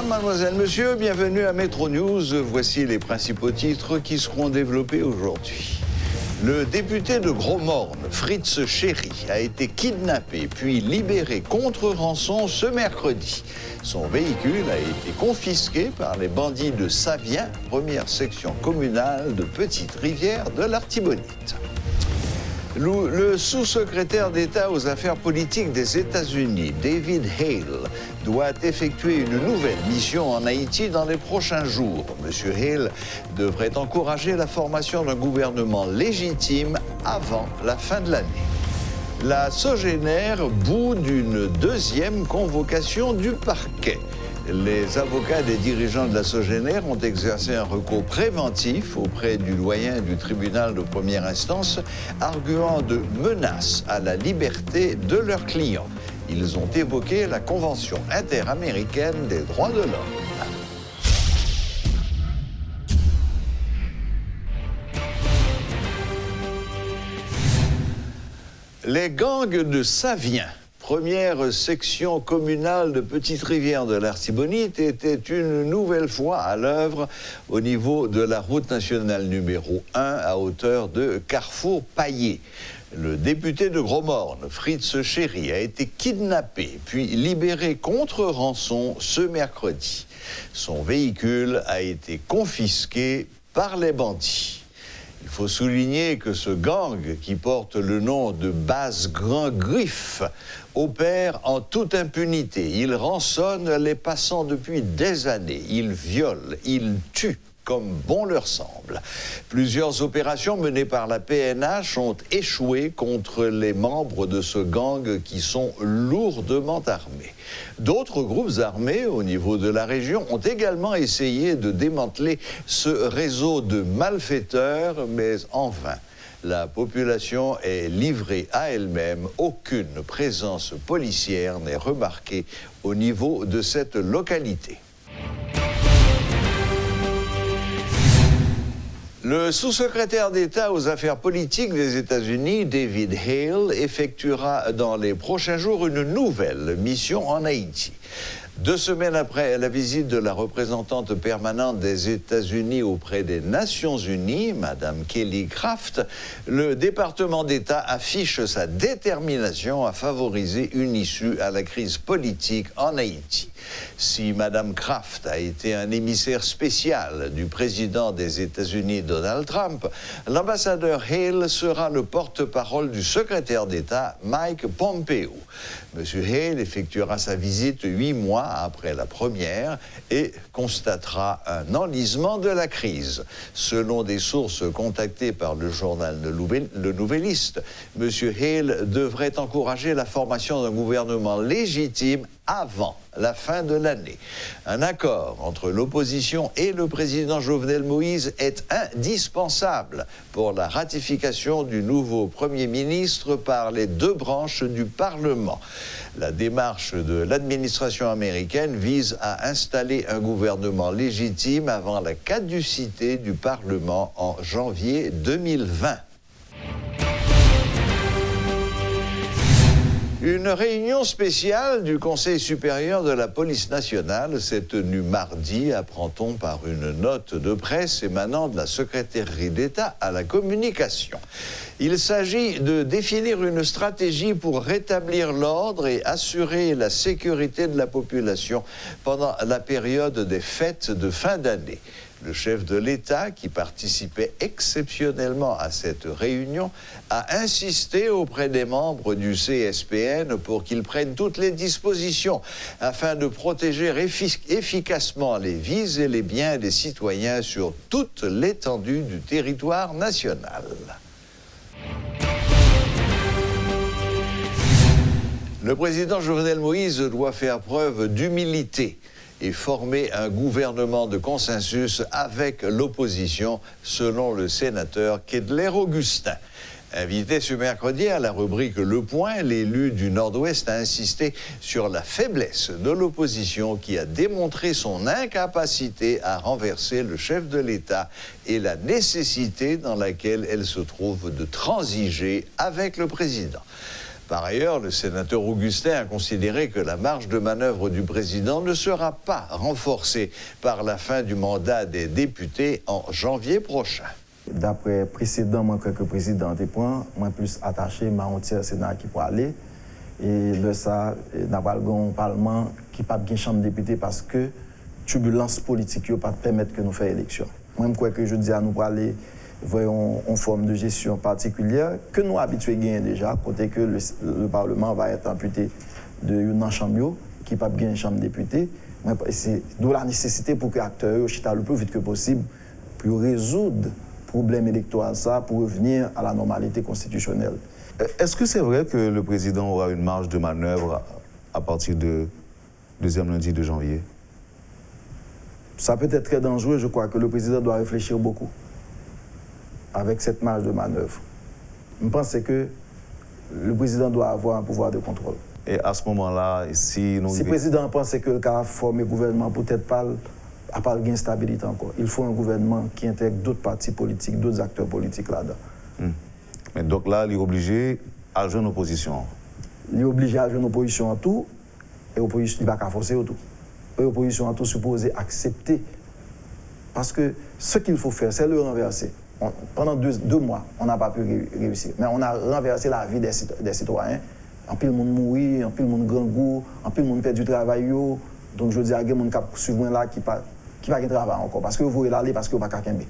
mademoiselle, monsieur, bienvenue à Metro News. Voici les principaux titres qui seront développés aujourd'hui. Le député de Gros-Morne, Fritz Chéry, a été kidnappé puis libéré contre rançon ce mercredi. Son véhicule a été confisqué par les bandits de Savien, première section communale de Petite-Rivière de l'Artibonite. Le sous-secrétaire d'État aux affaires politiques des États-Unis, David Hale, doit effectuer une nouvelle mission en Haïti dans les prochains jours. M. Hale devrait encourager la formation d'un gouvernement légitime avant la fin de l'année. La Sogénère bout d'une deuxième convocation du parquet. Les avocats des dirigeants de la Sogénère ont exercé un recours préventif auprès du doyen du tribunal de première instance, arguant de menaces à la liberté de leurs clients. Ils ont évoqué la Convention interaméricaine des droits de l'homme. Les gangs de Savien, première section communale de Petite-Rivière de l'Artibonite, était une nouvelle fois à l'œuvre au niveau de la route nationale numéro 1 à hauteur de Carrefour-Paillé. Le député de Gros-Morne, Fritz Chéry, a été kidnappé puis libéré contre rançon ce mercredi. Son véhicule a été confisqué par les bandits. Il faut souligner que ce gang, qui porte le nom de Basse Grand Griffe, opère en toute impunité. Il rançonne les passants depuis des années. Il viole, il tue comme bon leur semble. Plusieurs opérations menées par la PNH ont échoué contre les membres de ce gang qui sont lourdement armés. D'autres groupes armés au niveau de la région ont également essayé de démanteler ce réseau de malfaiteurs, mais en vain. La population est livrée à elle-même. Aucune présence policière n'est remarquée au niveau de cette localité. Le sous-secrétaire d'État aux affaires politiques des États-Unis, David Hale, effectuera dans les prochains jours une nouvelle mission en Haïti. 2 semaines après la visite de la représentante permanente des États-Unis auprès des Nations Unies, Mme Kelly Craft, le département d'État affiche sa détermination à favoriser une issue à la crise politique en Haïti. Si Mme Craft a été un émissaire spécial du président des États-Unis, Donald Trump, l'ambassadeur Hale sera le porte-parole du secrétaire d'État, Mike Pompeo. M. Hale effectuera sa visite 8 mois après la première et constatera un enlisement de la crise. Selon des sources contactées par le journal Le Nouvelliste, M. Hale devrait encourager la formation d'un gouvernement légitime avant la fin de l'année. Un accord entre l'opposition et le président Jovenel Moïse est indispensable pour la ratification du nouveau Premier ministre par les 2 branches du Parlement. La démarche de l'administration américaine vise à installer un gouvernement légitime avant la caducité du Parlement en janvier 2020. Une réunion spéciale du Conseil supérieur de la police nationale s'est tenue mardi, apprend-on par une note de presse émanant de la secrétaireté d'État à la communication. Il s'agit de définir une stratégie pour rétablir l'ordre et assurer la sécurité de la population pendant la période des fêtes de fin d'année. Le chef de l'État, qui participait exceptionnellement à cette réunion, a insisté auprès des membres du CSPN pour qu'ils prennent toutes les dispositions afin de protéger efficacement les vies et les biens des citoyens sur toute l'étendue du territoire national. Le président Jovenel Moïse doit faire preuve d'humilité et former un gouvernement de consensus avec l'opposition, selon le sénateur Kedler Augustin. Invité ce mercredi à la rubrique Le Point, l'élu du Nord-Ouest a insisté sur la faiblesse de l'opposition qui a démontré son incapacité à renverser le chef de l'État et la nécessité dans laquelle elle se trouve de transiger avec le président. Par ailleurs, le sénateur Augustin a considéré que la marge de manœuvre du président ne sera pas renforcée par la fin du mandat des députés en janvier prochain. D'après précédent, moi, quelques présidents des points, moi plus attaché, ma entière Sénat qui peut aller. Et le ça, n'a pas le Parlement qui n'a pas de chambre de députés parce que turbulence politique ne peut pas permettre que nous fassions élection. Moi, je crois que je dis à nous pour aller voyons en forme de gestion particulière que nous habitués gagner déjà, côté que le Parlement va être amputé d'une chambre qui n'a pas de chambre de députés. C'est d'où la nécessité pour que les acteurs chita le plus vite que possible pour résoudre le problème électoral, ça, pour revenir à la normalité constitutionnelle. Est-ce que c'est vrai que le président aura une marge de manœuvre à partir de deuxième lundi de janvier? Ça peut être très dangereux, je crois que le président doit réfléchir beaucoup avec cette marge de manœuvre. Je pense que le président doit avoir un pouvoir de contrôle. Et à ce moment-là, si le président pense que le cas former gouvernement peut-être pas de stabilité encore, il faut un gouvernement qui intègre d'autres partis politiques, d'autres acteurs politiques là-dedans. Mais donc là, il est obligé à jouer une opposition. Il est obligé à jouer une opposition en tout, et l'opposition, il ne va pas forcer au tout. L'opposition en tout supposée accepter. Parce que ce qu'il faut faire, c'est le renverser. Pendant deux mois, on n'a pas pu réussir. Mais on a renversé la vie des citoyens. En plus, le monde mourit, en plus, le monde grand goût, en plus, le monde perd du travail. Donc, je dis à des gens qui suivent là qui va pas travail encore. Parce que vous voulez aller, parce que vous ne pouvez pas qu'aimer.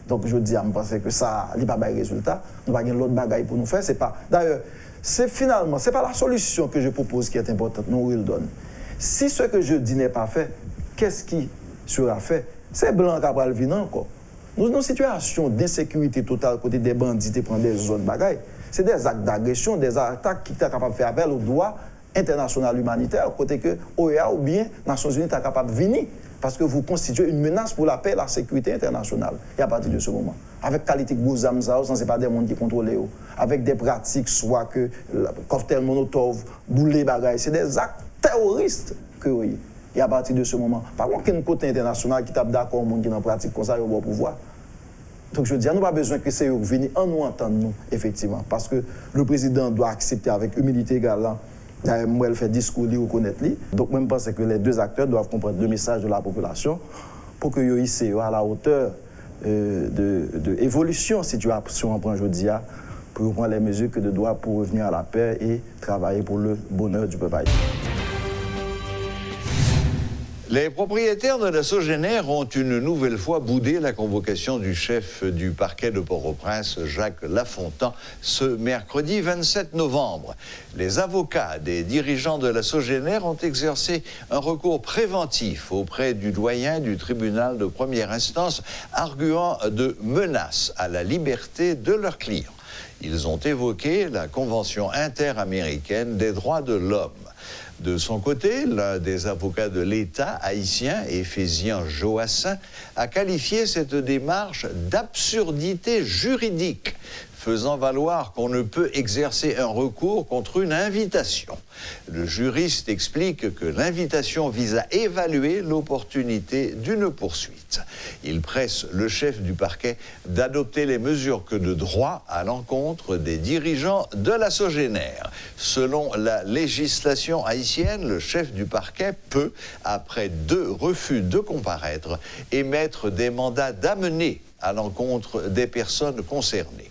Donc, je dis à me penser que ça n'est pas de résultat. Nous n'avons pas l'autre bagaille pour nous faire. D'ailleurs, ce n'est pas la solution que je propose qui est importante. Nous, il donne. Si ce que je dis n'est pas fait, qu'est-ce qui sera fait? C'est blanc qui va le venir encore. Nous avons une situation d'insécurité totale côté des bandits qui prennent des zones bagailles. C'est des actes d'agression, des attaques qui sont capables de faire appel au droit international humanitaire, côté que OEA ou bien Nations Unies sont capables de venir parce que vous constituez une menace pour la paix et la sécurité internationale. Et à partir de ce moment, avec qualité de gros âmes, ce n'est pas des gens qui contrôlent, avec des pratiques, soit que cocktail Molotov, boulet bagaille, c'est des actes terroristes que oui. Et à partir de ce moment, par contre, il y a un côté international qui tape d'accord au monde qui est en pratique comme ça, il y a un pouvoir. Donc je dis, nous n'avons pas besoin que c'est eux venir en nous entendre, nous, effectivement. Parce que le président doit accepter avec humilité égale. Moi, elle fait discours, il reconnaît. Donc, moi, je pense que les deux acteurs doivent comprendre le message de la population pour que ils soient à la hauteur de l'évolution situation en prend aujourd'hui, pour prendre les mesures que de doit pour revenir à la paix et travailler pour le bonheur du peuple. Les propriétaires de la Sogénère ont une nouvelle fois boudé la convocation du chef du parquet de Port-au-Prince, Jacques Lafontant, ce mercredi 27 novembre. Les avocats des dirigeants de la Sogénère ont exercé un recours préventif auprès du doyen du tribunal de première instance, arguant de menaces à la liberté de leurs clients. Ils ont évoqué la Convention interaméricaine des droits de l'homme. De son côté, l'un des avocats de l'État haïtien, Éphésian Joassin, a qualifié cette démarche d'absurdité juridique, faisant valoir qu'on ne peut exercer un recours contre une invitation. Le juriste explique que l'invitation vise à évaluer l'opportunité d'une poursuite. Il presse le chef du parquet d'adopter les mesures que de droit à l'encontre des dirigeants de la Sogénère. Selon la législation haïtienne, le chef du parquet peut, après 2 refus de comparaître, émettre des mandats d'amener à l'encontre des personnes concernées.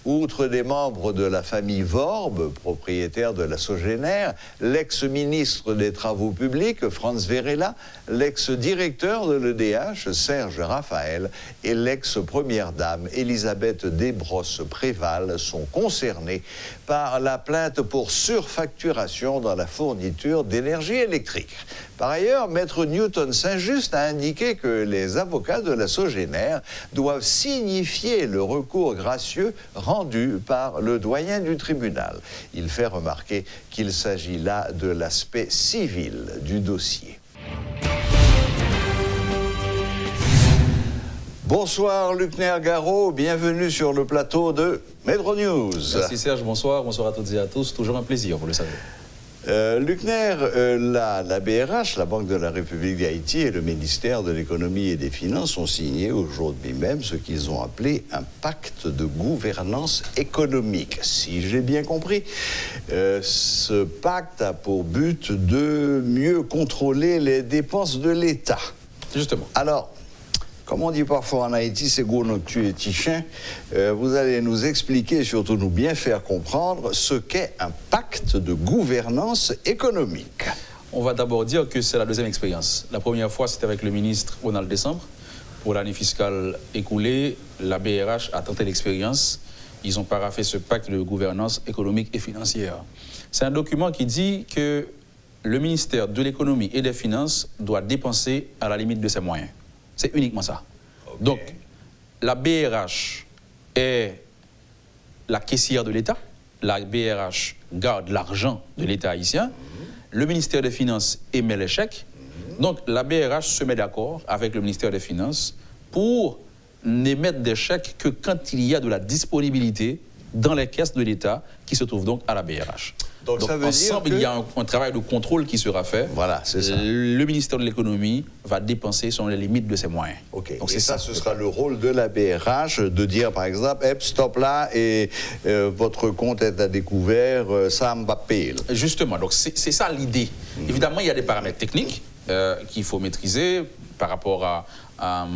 Outre des membres de la famille Vorbe, propriétaire de la Sogénère, l'ex-ministre des Travaux publics, Franz Verella, l'ex-directeur de l'EDH, Serge Raphaël, et l'ex-première dame, Elisabeth Desbrosses-Préval, sont concernés par la plainte pour surfacturation dans la fourniture d'énergie électrique. Par ailleurs, Maître Newton Saint-Just a indiqué que les avocats de la Sogénère doivent signifier le recours gracieux rendu par le doyen du tribunal. Il fait remarquer qu'il s'agit là de l'aspect civil du dossier. Bonsoir Luc Nergaro, bienvenue sur le plateau de Métro News. Merci Serge, bonsoir à toutes et à tous, toujours un plaisir, vous le savez. Luckner, la BRH, la Banque de la République d'Haïti et le ministère de l'Économie et des Finances ont signé aujourd'hui même ce qu'ils ont appelé un pacte de gouvernance économique. Si j'ai bien compris, ce pacte a pour but de mieux contrôler les dépenses de l'État. Justement. Alors, comme on dit parfois en Haïti, c'est gros noctu et tichin. Vous allez nous expliquer et surtout nous bien faire comprendre ce qu'est un pacte de gouvernance économique. On va d'abord dire que c'est la deuxième expérience. La première fois, c'était avec le ministre Ronald Décembre. Pour l'année fiscale écoulée, la BRH a tenté l'expérience. Ils ont paraphé ce pacte de gouvernance économique et financière. C'est un document qui dit que le ministère de l'économie et des finances doit dépenser à la limite de ses moyens. C'est uniquement ça. Okay. Donc, la BRH est la caissière de l'État. La BRH garde l'argent de l'État haïtien. Le ministère des Finances émet les chèques. Donc, la BRH se met d'accord avec le ministère des Finances pour n'émettre des chèques que quand il y a de la disponibilité dans les caisses de l'État qui se trouvent donc à la BRH. Donc ça veut ensemble, dire que... il y a un travail de contrôle qui sera fait. Voilà, c'est ça. Le ministère de l'économie va dépenser selon les limites de ses moyens. Ok. Donc c'est ça, ce sera le rôle de la BRH de dire par exemple, stop là et votre compte est à découvert, ça me va payer. Justement, donc c'est ça l'idée. Évidemment, il y a des paramètres techniques qu'il faut maîtriser par rapport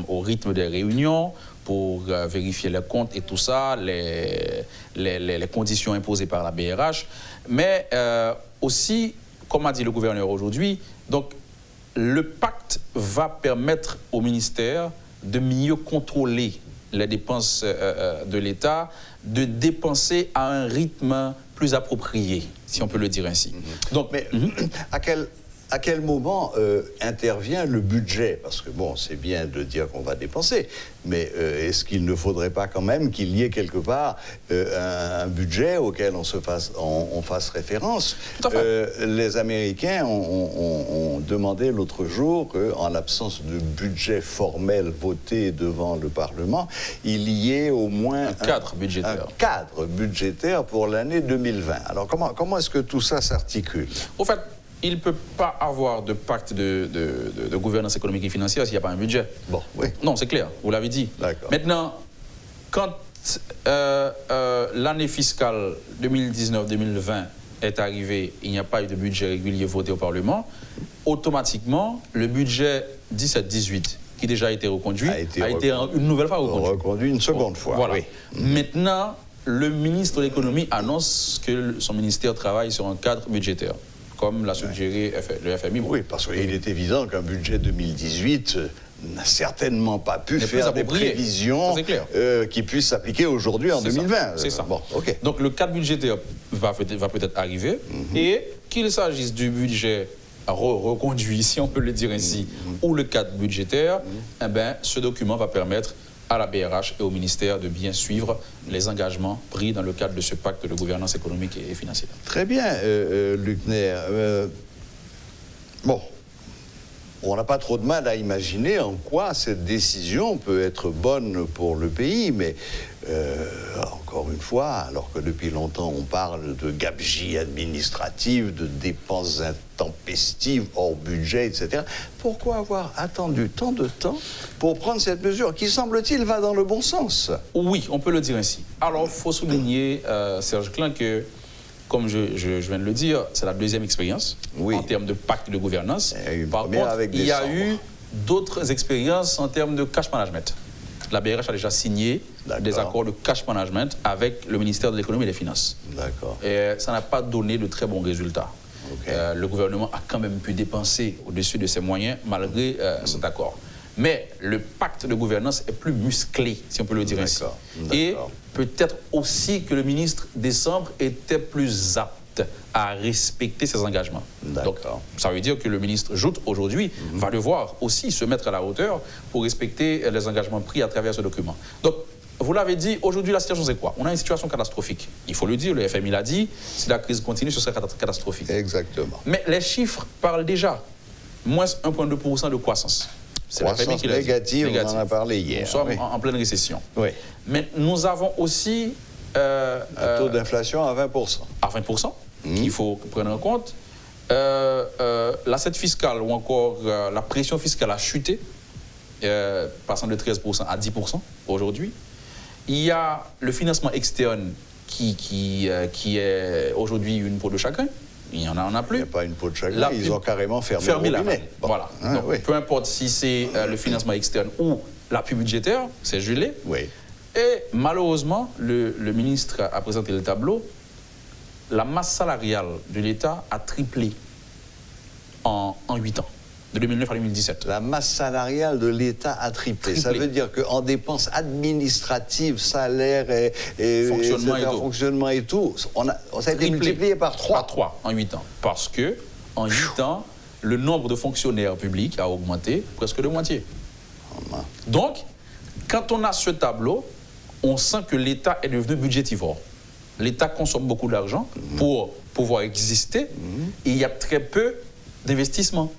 au rythme des réunions, pour vérifier les comptes et tout ça, les conditions imposées par la BRH. Mais aussi, comme a dit le gouverneur aujourd'hui, donc le pacte va permettre au ministère de mieux contrôler les dépenses de l'État, de dépenser à un rythme plus approprié, si on peut le dire ainsi. Donc, mais à quel moment intervient le budget? Parce que bon, c'est bien de dire qu'on va dépenser, mais est-ce qu'il ne faudrait pas quand même qu'il y ait quelque part un budget auquel on fasse référence? Les Américains ont demandé l'autre jour qu'en l'absence de budget formel voté devant le Parlement, il y ait au moins un cadre budgétaire. Un cadre budgétaire pour l'année 2020. Alors comment est-ce que tout ça s'articule? Au fait, il ne peut pas avoir de pacte de gouvernance économique et financière s'il n'y a pas un budget. Bon, oui. Non, c'est clair, vous l'avez dit. Maintenant, quand l'année fiscale 2019-2020 est arrivée, il n'y a pas eu de budget régulier voté au Parlement, automatiquement, le budget 17-18, qui déjà a été reconduit, a été une nouvelle fois reconduit une seconde fois. Voilà. Oui. Maintenant, le ministre de l'économie annonce que son ministère travaille sur un cadre budgétaire, comme l'a suggéré le FMI. Oui, parce qu'il est évident qu'un budget 2018 n'a certainement pas pu faire des prévisions qui puissent s'appliquer aujourd'hui en 2020. C'est ça. Bon, okay. Donc le cadre budgétaire va peut-être arriver, et qu'il s'agisse du budget reconduit, si on peut le dire ainsi, ou le cadre budgétaire, eh ben, ce document va permettre à la BRH et au ministère de bien suivre les engagements pris dans le cadre de ce pacte de gouvernance économique et financière. Très bien, Luckner. Bon, on n'a pas trop de mal à imaginer en quoi cette décision peut être bonne pour le pays, mais encore une fois, alors que depuis longtemps on parle de gabegie administrative, de dépenses intempestives hors budget, etc., pourquoi avoir attendu tant de temps pour prendre cette mesure qui, semble-t-il, va dans le bon sens? Oui, on peut le dire ainsi. Alors, il faut souligner, Serge Klein, que, comme je viens de le dire, c'est la deuxième expérience en termes de pacte de gouvernance. Par contre, il y a eu d'autres expériences en termes de cash management. La BRH a déjà signé des accords de cash management avec le ministère de l'économie et des finances. D'accord. Et ça n'a pas donné de très bons résultats. Le gouvernement a quand même pu dépenser au-dessus de ses moyens malgré cet accord. Mais le pacte de gouvernance est plus musclé, si on peut le dire ainsi. Et peut-être aussi que le ministre Décembre était plus apte à respecter ses engagements. Donc, ça veut dire que le ministre Joute, aujourd'hui, va devoir aussi se mettre à la hauteur pour respecter les engagements pris à travers ce document. Donc, vous l'avez dit, aujourd'hui, la situation, c'est quoi? On a une situation catastrophique. Il faut le dire, le FMI l'a dit, si la crise continue, ce serait catastrophique. Exactement. Mais les chiffres parlent déjà. Moins 1,2% de croissance. C'est la FMI qui l'a dit. Négative, on en a parlé hier. Nous sommes en pleine récession. Oui. Mais nous avons aussi... un taux d'inflation à 20%. À 20%, qu'il faut prendre en compte. L'assiette fiscale ou encore la pression fiscale a chuté, passant de 13% à 10% aujourd'hui. Il y a le financement externe qui est aujourd'hui une peau de chacun. Il n'y en a plus. Il n'y a pas une peau de chagrin, ils ont carrément fermé le robinet. Bon. Voilà. Donc, oui. Peu importe si c'est le financement externe ou l'appui budgétaire, c'est gelé. Oui. Et malheureusement, le ministre a présenté le tableau. La masse salariale de l'État a triplé en 8 ans, de 2009 à 2017. La masse salariale de l'État a triplé. Ça veut dire qu'en dépenses administratives, salaires et fonctionnement et tout, ça a été multiplié par 3. Par 3 en 8 ans. Parce que en 8 ans, le nombre de fonctionnaires publics a augmenté presque de moitié. Donc, quand on a ce tableau, on sent que l'État est devenu budgétivore. L'État consomme beaucoup d'argent pour pouvoir exister et il y a très peu d'investissement.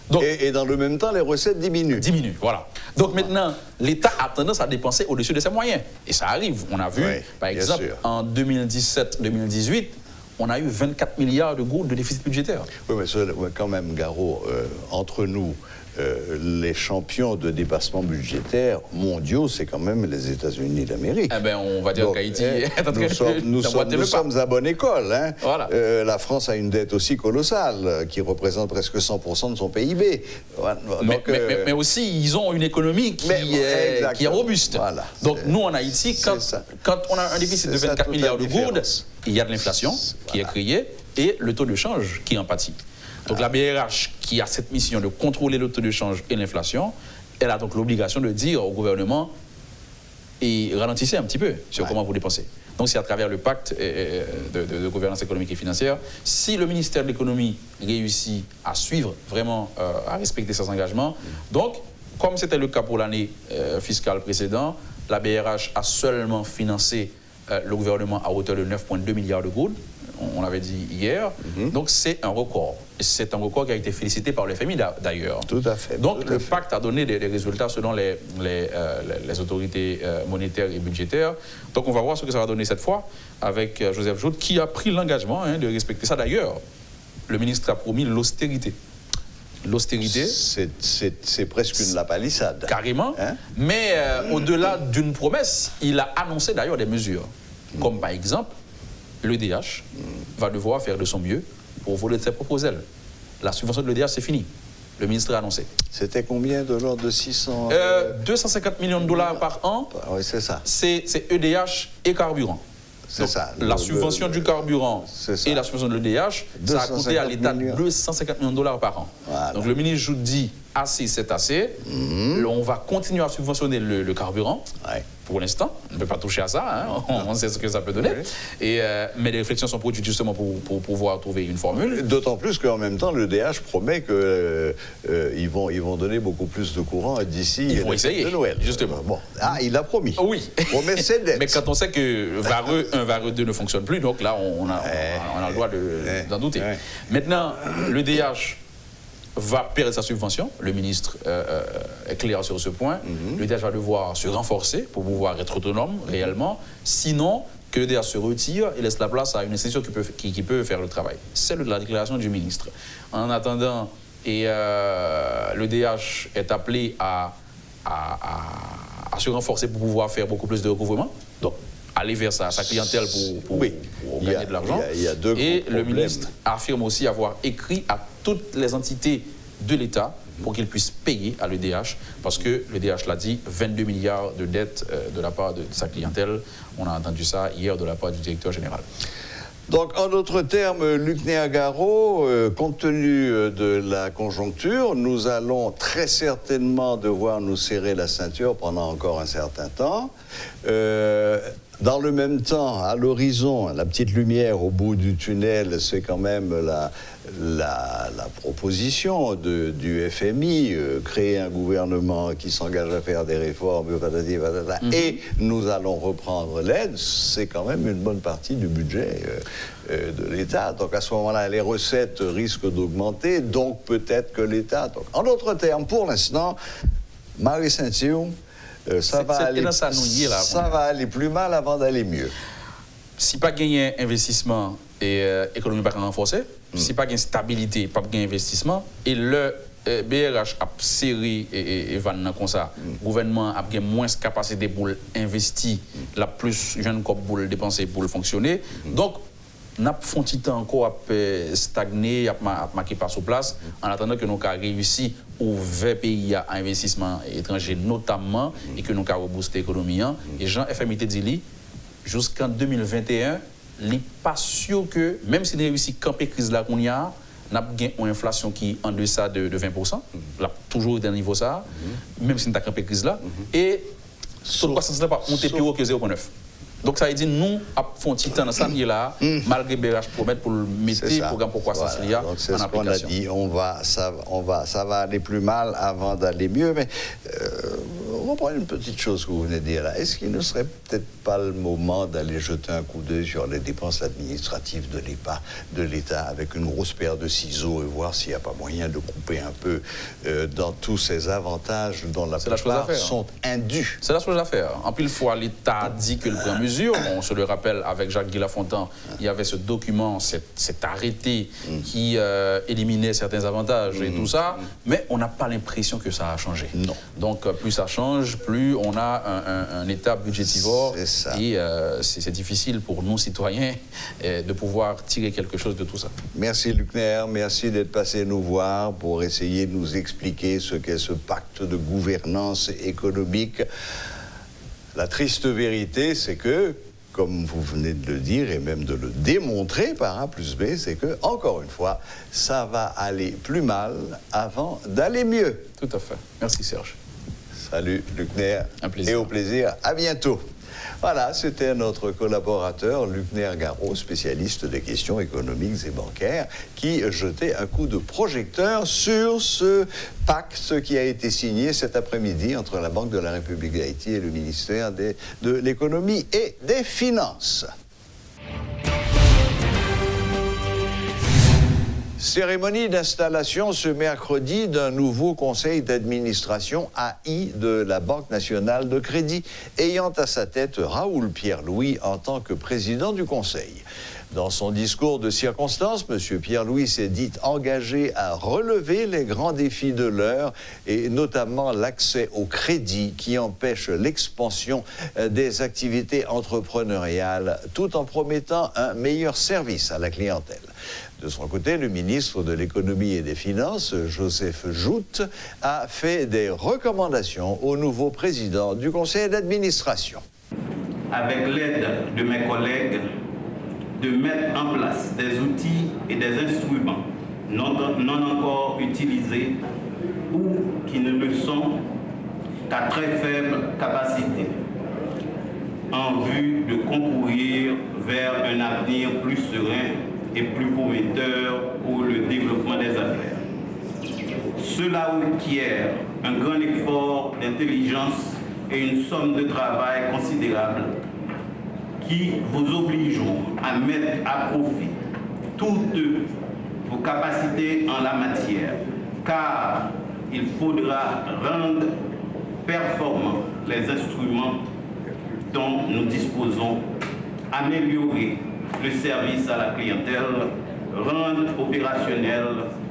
Donc, et dans le même temps, les recettes diminuent. Voilà. Donc maintenant, l'État a tendance à dépenser au-dessus de ses moyens. Et ça arrive. On a vu, par exemple, en 2017-2018, on a eu 24 milliards de gourdes de déficit budgétaire. Oui, mais quand même, Garot, entre nous, les champions de dépassement budgétaire mondiaux, c'est quand même les États-Unis d'Amérique. Eh ben, on va dire qu'Haïti nous sommes à bonne école. Hein. Voilà. La France a une dette aussi colossale, qui représente presque 100% de son PIB. Mais aussi, ils ont une économie qui est robuste. Voilà. Donc nous, en Haïti, quand on a un déficit de 24 milliards de gourdes, il y a de l'inflation qui est créée et le taux de change qui en pâtit. Donc la BRH, qui a cette mission de contrôler le taux de change et l'inflation, elle a donc l'obligation de dire au gouvernement et ralentissez un petit peu sur comment vous dépensez. Donc c'est à travers le pacte de gouvernance économique et financière. Si le ministère de l'économie réussit à suivre vraiment, à respecter ses engagements, donc comme c'était le cas pour l'année fiscale précédente, la BRH a seulement financé le gouvernement à hauteur de 9,2 milliards de gourdes. On l'avait dit hier. Donc c'est un record. C'est un record qui a été félicité par le FMI d'ailleurs. Tout à fait. Donc le pacte a donné des résultats selon les autorités monétaires et budgétaires. Donc on va voir ce que ça va donner cette fois avec Joseph Jout qui a pris l'engagement de respecter ça. D'ailleurs, le ministre a promis l'austérité. L'austérité. C'est presque une lapalissade. Carrément. Hein? Mais au-delà d'une promesse, il a annoncé d'ailleurs des mesures. Comme par exemple, l'EDH va devoir faire de son mieux pour voler de ses propres ailes. La subvention de l'EDH, c'est fini. Le ministre a annoncé. C'était combien de l'ordre de 600 250 millions de dollars par an. Oui, c'est ça. C'est EDH et carburant. C'est ça. La subvention du carburant et la subvention de l'EDH, ça a coûté à l'État 250 millions de dollars par an. Voilà. Donc le ministre Jout dit assez, c'est assez. On va continuer à subventionner le carburant. Ouais. Pour l'instant, on ne peut pas toucher à ça, hein. On sait ce que ça peut donner. Oui. Mais les réflexions sont produites justement pour pouvoir trouver une formule. D'autant plus qu'en même temps, le DH promet qu'ils vont donner beaucoup plus de courant d'ici de Noël. Justement. Bon. Ah, il a promis. Oui. Promet ses dettes. Mais quand on sait que VARE 1, VARE 2 ne fonctionne plus, donc là, on a le droit d'en douter. Maintenant, le DH va perdre sa subvention. Le ministre est clair sur ce point. Le DH va devoir se renforcer pour pouvoir être autonome réellement. Sinon, que le DH se retire et laisse la place à une institution qui peut faire le travail. C'est la déclaration du ministre. En attendant, le DH est appelé à se renforcer pour pouvoir faire beaucoup plus de recouvrement. Donc, aller vers sa clientèle pour gagner de l'argent. Et le ministre affirme aussi avoir écrit à toutes les entités de l'État pour qu'ils puissent payer à l'EDH, parce que l'EDH l'a dit, 22 milliards de dettes de la part de sa clientèle. On a entendu ça hier de la part du directeur général. Donc, en d'autres termes, Luc Néagaro, compte tenu de la conjoncture, nous allons très certainement devoir nous serrer la ceinture pendant encore un certain temps. Dans le même temps, à l'horizon, la petite lumière au bout du tunnel, c'est quand même la proposition du FMI, créer un gouvernement qui s'engage à faire des réformes, et nous allons reprendre l'aide, c'est quand même une bonne partie du budget de l'État. Donc à ce moment-là, les recettes risquent d'augmenter, donc peut-être que l'État... En d'autres termes, pour l'instant, Marie Saint-Cyr, ça va aller plus mal avant d'aller mieux. Si pas gagner investissement et économie pas renforcée, si pas de stabilité, pas de investissement, et le BRH a serré et van comme ça, le gouvernement a moins de capacité pour investir, la plus jeune comme pour dépenser, pour fonctionner. Donc, nous avons fait un petit temps encore à stagner, à marquer pas sur place, en attendant que nous avons réussi à ouvrir pays à investissement étranger notamment, et que nous avons rebooster l'économie. Et Jean FMI dit, jusqu'en 2021, il n'est pas sûr que, même si nous avons réussi à camper la crise là qu'on y a, nous avons une inflation qui est en deçà de 20%, là, toujours dans le niveau ça, même si nous avons campé la crise là, et le taux de croissance n'est pas monté plus haut que 0,9. Donc ça veut dire nous avons un petit temps dans ça là, malgré BRH promet pour le mettre le programme pour croissance voilà. Donc c'est ce qu'on a dit, ça va aller plus mal avant d'aller mieux, mais on reprend une petite chose que vous venez de dire là. Est-ce qu'il ne serait peut-être pas le moment d'aller jeter un coup d'œil sur les dépenses administratives de l'État avec une grosse paire de ciseaux et voir s'il n'y a pas moyen de couper un peu dans tous ces avantages dont la plupart sont indus? C'est la chose à faire. En plus, fois, l'État a dit que le prend mesure. On se le rappelle avec Jacques-Guy Lafontaine, il y avait ce document, cet arrêté qui éliminait certains avantages et tout ça, mais on n'a pas l'impression que ça a changé. Non. Donc plus ça change, plus on a un État budgétivore et c'est difficile pour nous citoyens de pouvoir tirer quelque chose de tout ça. Merci Luckner, merci d'être passé nous voir pour essayer de nous expliquer ce qu'est ce pacte de gouvernance économique. La triste vérité, c'est que, comme vous venez de le dire et même de le démontrer par A plus B, c'est que, encore une fois, ça va aller plus mal avant d'aller mieux. Tout à fait. Merci Serge. Salut Luckner. Un plaisir. Et au plaisir. À bientôt. Voilà, c'était notre collaborateur Luckner Garot, spécialiste des questions économiques et bancaires, qui jetait un coup de projecteur sur ce pacte qui a été signé cet après-midi entre la Banque de la République d'Haïti et le ministère de l'Économie et des Finances. Cérémonie d'installation ce mercredi d'un nouveau conseil d'administration AI de la Banque nationale de crédit, ayant à sa tête Raoul Pierre-Louis en tant que président du conseil. Dans son discours de circonstance, M. Pierre-Louis s'est dit engagé à relever les grands défis de l'heure et notamment l'accès au crédit qui empêche l'expansion des activités entrepreneuriales tout en promettant un meilleur service à la clientèle. De son côté, le ministre de l'Économie et des Finances, Joseph Joute, a fait des recommandations au nouveau président du conseil d'administration. Avec l'aide de mes collègues, de mettre en place des outils et des instruments non encore utilisés ou qui ne le sont qu'à très faible capacité, en vue de concourir vers un avenir plus serein et plus prometteur pour le développement des affaires. Cela requiert un grand effort d'intelligence et une somme de travail considérable qui vous obligeront à mettre à profit toutes vos capacités en la matière, car il faudra rendre performants les instruments dont nous disposons, améliorer le service à la clientèle, rendre opérationnel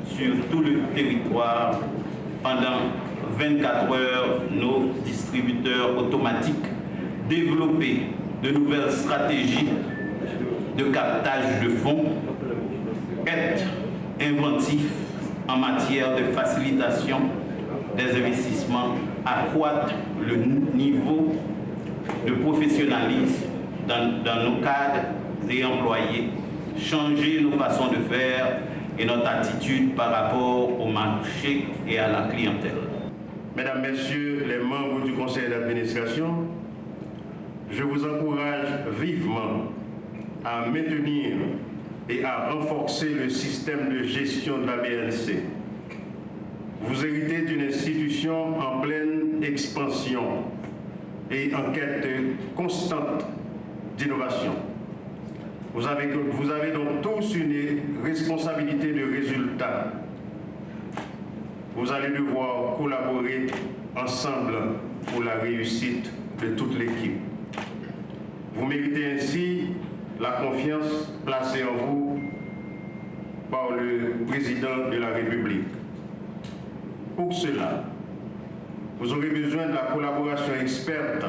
sur tout le territoire pendant 24 heures nos distributeurs automatiques, développer de nouvelles stratégies de captage de fonds, être inventif en matière de facilitation des investissements, accroître le niveau de professionnalisme dans nos cadres et employés, changer nos façons de faire et notre attitude par rapport au marché et à la clientèle. Mesdames, Messieurs les membres du conseil d'administration, je vous encourage vivement à maintenir et à renforcer le système de gestion de la BNC. Vous héritez d'une institution en pleine expansion et en quête constante d'innovation. Vous avez donc tous une responsabilité de résultat. Vous allez devoir collaborer ensemble pour la réussite de toute l'équipe. Vous méritez ainsi la confiance placée en vous par le président de la République. Pour cela, vous aurez besoin de la collaboration experte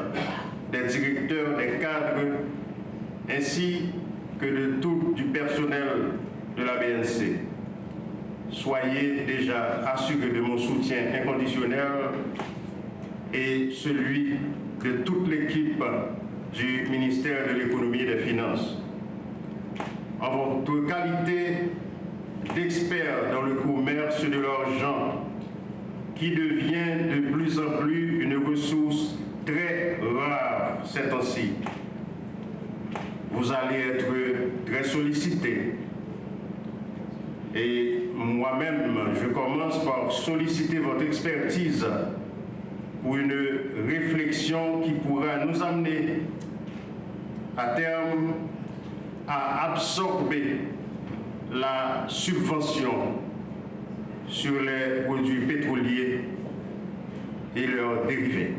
des directeurs, des cadres, ainsi que de tout du personnel de la BNC. Soyez déjà assurés de mon soutien inconditionnel et celui de toute l'équipe du ministère de l'Économie et des Finances. En votre qualité d'expert dans le commerce de l'argent, qui devient de plus en plus une ressource très rare ces temps-ci, vous allez être très sollicité. Et moi-même, je commence par solliciter votre expertise pour une réflexion qui pourra nous amener à terme à absorber la subvention sur les produits pétroliers et leurs dérivés.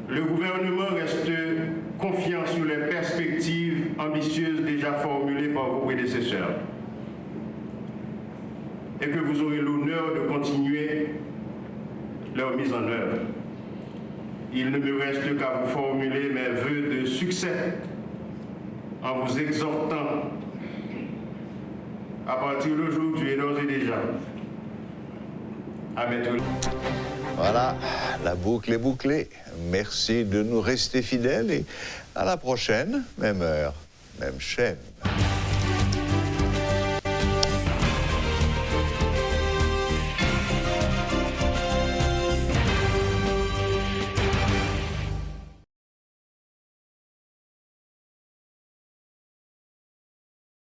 Le gouvernement reste confiant sur les perspectives ambitieuses déjà formulées par vos prédécesseurs et que vous aurez l'honneur de continuer leur mise en œuvre. Il ne me reste qu'à vous formuler mes vœux de succès en vous exhortant à partir d'aujourd'hui et d'ores et déjà à mettre... Voilà, la boucle est bouclée. Merci de nous rester fidèles et à la prochaine, même heure, même chaîne.